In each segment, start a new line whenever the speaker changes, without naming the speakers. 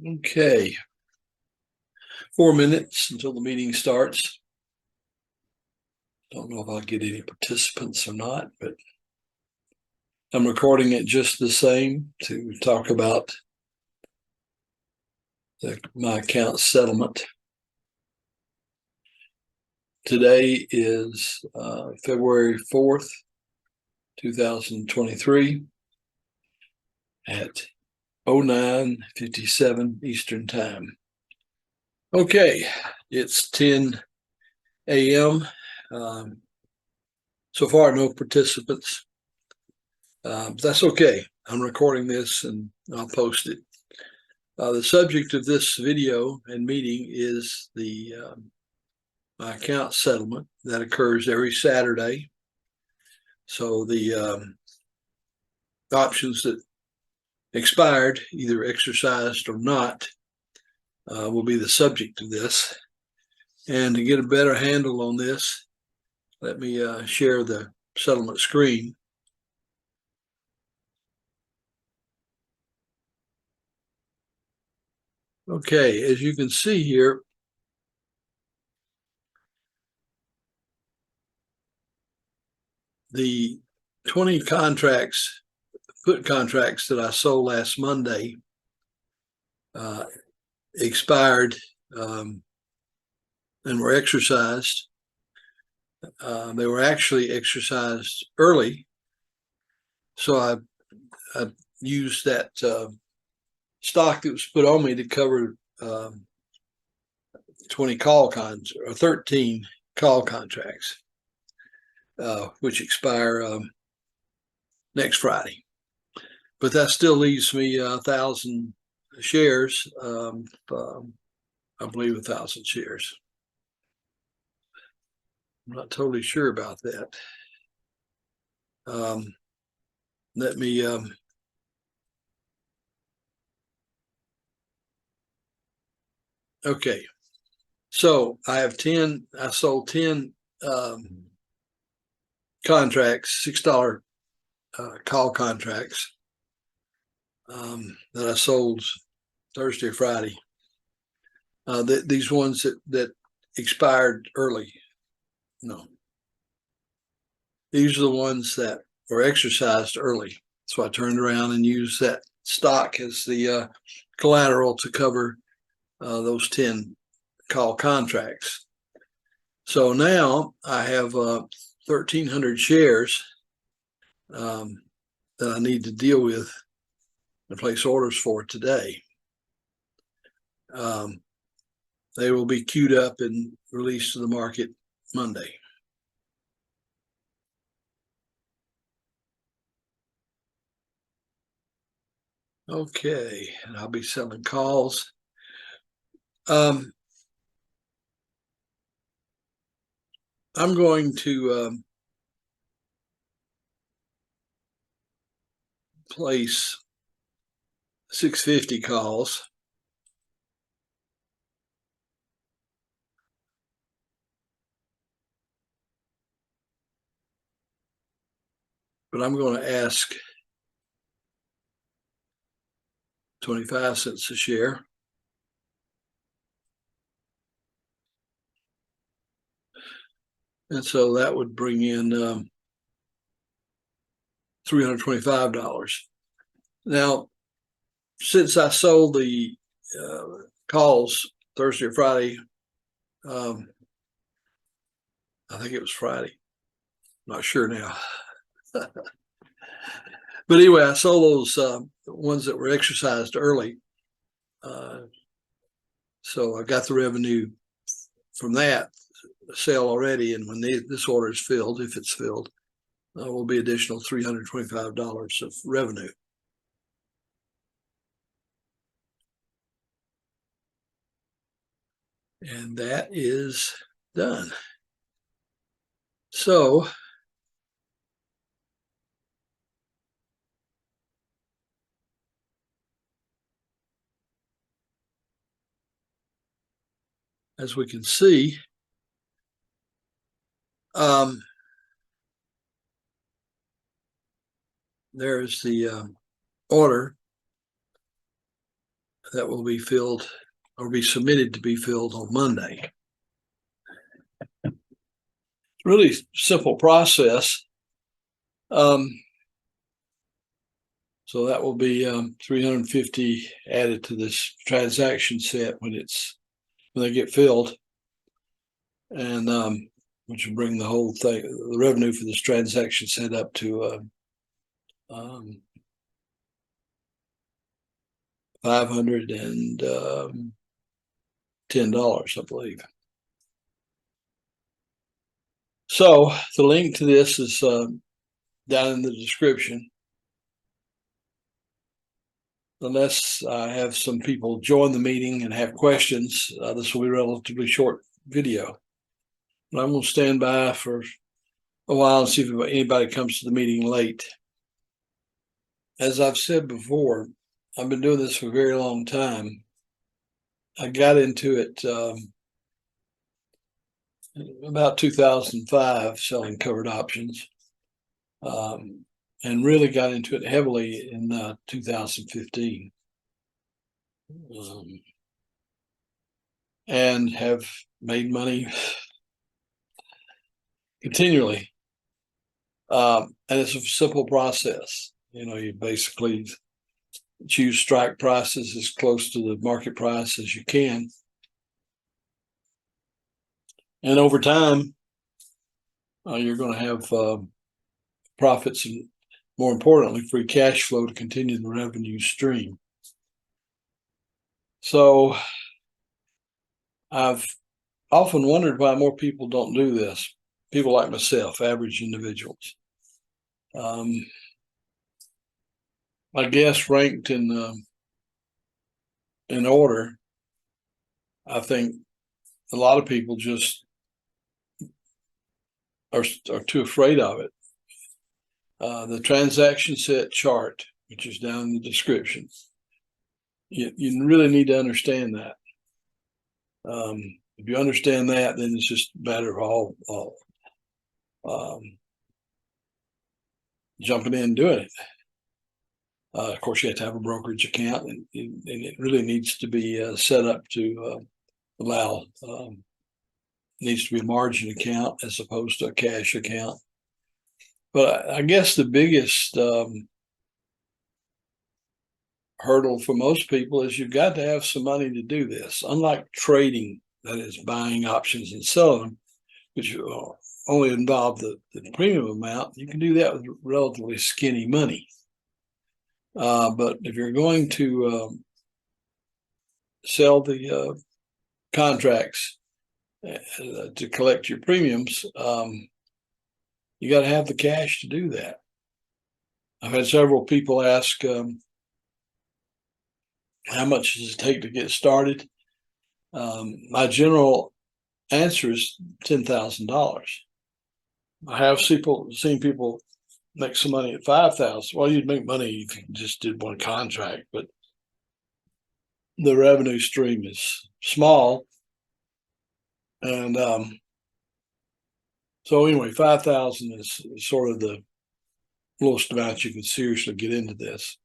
Okay. 4 minutes until the meeting starts. Don't know if I'll get any participants or not, but I'm recording it just the same to talk about my account settlement. Today is February 4th, 2023 at 09:57 Eastern Time. Okay, it's 10 a.m. So far, no participants. That's okay. I'm recording this and I'll post it. The subject of this video and meeting is my account settlement that occurs every Saturday. So the options that expired, either exercised or not, will be the subject of this. And to get a better handle on this, let me share the settlement screen. Okay, as you can see here, the 20 contracts, put contracts that I sold last Monday expired and were exercised. They were actually exercised early, so I used that stock that was put on me to cover 20 call cons or 13 call contracts, which expire next Friday. But that still leaves me 1,000 shares. I believe 1,000 shares. I'm not totally sure about that. Let me okay. So I sold 10 contracts, $6 call contracts that I sold Thursday or Friday. These ones that expired early. No. These are the ones that were exercised early. So I turned around and used that stock as the collateral to cover those 10 call contracts. So now I have 1,300 shares that I need to deal with and place orders for today. They will be queued up and released to the market Monday. Okay, and I'll be selling calls. I'm going to place 650 calls. But I'm going to ask 25 cents a share. And so that would bring in $325. Now, since I sold the calls Thursday or Friday, I think it was Friday. I'm not sure now. But anyway, I sold those ones that were exercised early. So I got the revenue from that sale already. And when this order is filled, if it's filled, will be additional $325 of revenue. And that is done. So as we can see, there's the order that will be filled or be submitted to be filled on Monday. Really simple process. So that will be 350 added to this transaction set when they get filled, and which will bring the whole thing, the revenue for this transaction set up to $510, I believe. So the link to this is down in the description. Unless I have some people join the meeting and have questions, this will be a relatively short video. But I'm going to stand by for a while and see if anybody comes to the meeting late. As I've said before, I've been doing this for a very long time. I got into it about 2005, selling covered options, and really got into it heavily in 2015. And have made money continually. And it's a simple process. You basically choose strike prices as close to the market price as you can. And over time, you're going to have profits and, more importantly, free cash flow to continue the revenue stream. So I've often wondered why more people don't do this. People like myself, average individuals. I guess ranked in order, I think a lot of people just are too afraid of it. The transaction set chart, which is down in the description, you really need to understand that. If you understand that, then it's just a matter of all jumping in and doing it. Of course, you have to have a brokerage account, and it really needs to be set up to allow, needs to be a margin account as opposed to a cash account. But I guess the biggest hurdle for most people is you've got to have some money to do this. Unlike trading, that is buying options and selling them, which only involve the premium amount, you can do that with relatively skinny money. But if you're going to sell the contracts to collect your premiums, you got to have the cash to do that. I've had several people ask, how much does it take to get started? My general answer is $10,000. I have seen people make some money at $5,000. Well, you'd make money if you just did one contract, but the revenue stream is small. And so anyway, $5,000 is sort of the lowest amount you can seriously get into this.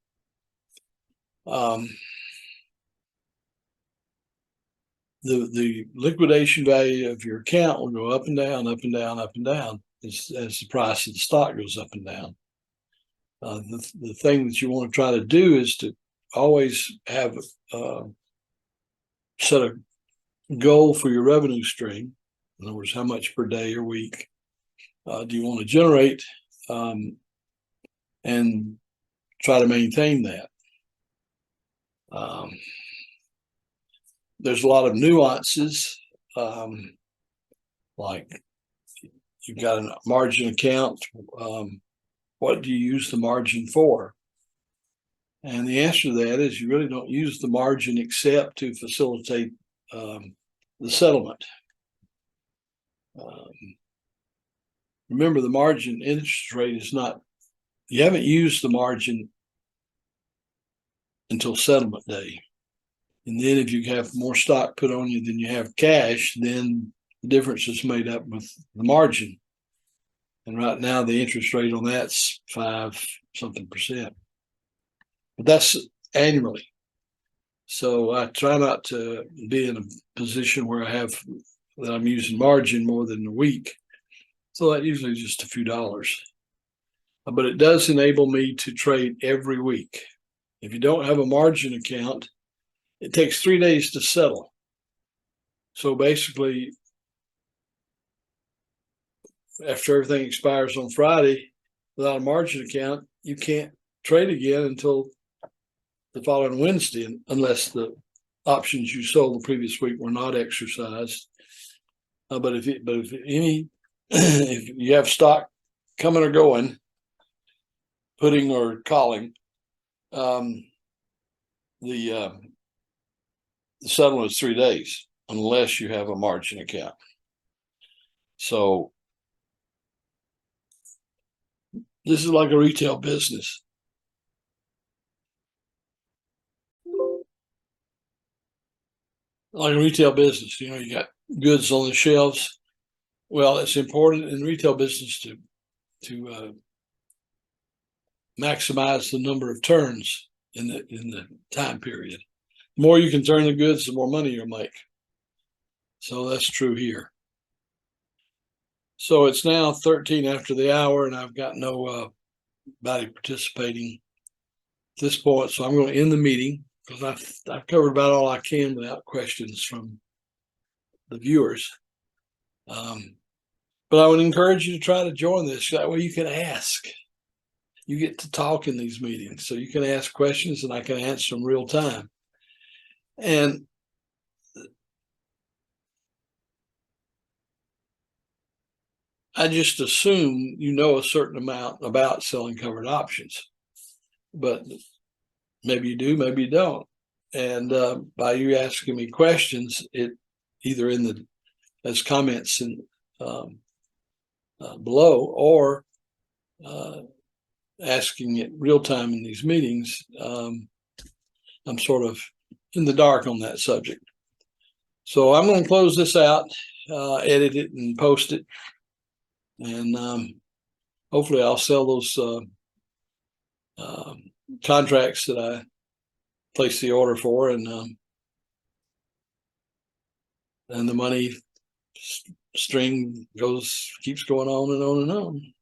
The liquidation value of your account will go up and down, up and down, up and down as the price of the stock goes up and down. The thing that you want to try to do is to always have set a goal for your revenue stream. In other words, how much per day or week do you want to generate, and try to maintain that. There's a lot of nuances, like you've got a margin account. What do you use the margin for? And the answer to that is you really don't use the margin except to facilitate the settlement. Remember, the margin interest rate is not, you haven't used the margin until settlement day. And then if you have more stock put on you than you have cash, then the difference is made up with the margin. And right now the interest rate on that's 5-something%. But that's annually. So I try not to be in a position where that I'm using margin more than a week. So that usually is just a few dollars. But it does enable me to trade every week. If you don't have a margin account, it takes 3 days to settle. So basically, after everything expires on Friday, without a margin account, you can't trade again until the following Wednesday, unless the options you sold the previous week were not exercised. But if if you have stock coming or going, putting or calling, the settlement is 3 days unless you have a margin account. So this is like a retail business. Like a retail business, you got goods on the shelves. Well, it's important in retail business to maximize the number of turns in the time period. The more you can turn the goods, the more money you'll make. So that's true here. So it's now 13 after the hour, and I've got nobody participating at this point. So I'm going to end the meeting because I've covered about all I can without questions from the viewers. But I would encourage you to try to join this. That way you can ask. You get to talk in these meetings, so you can ask questions and I can answer them real time. And I just assume you know a certain amount about selling covered options, but maybe you do, maybe you don't. And by you asking me questions, it either as comments in below, or asking it real time in these meetings, I'm sort of in the dark on that subject. So I'm going to close this out, edit it and post it. And hopefully I'll sell those contracts that I placed the order for, and the money string keeps going on and on and on.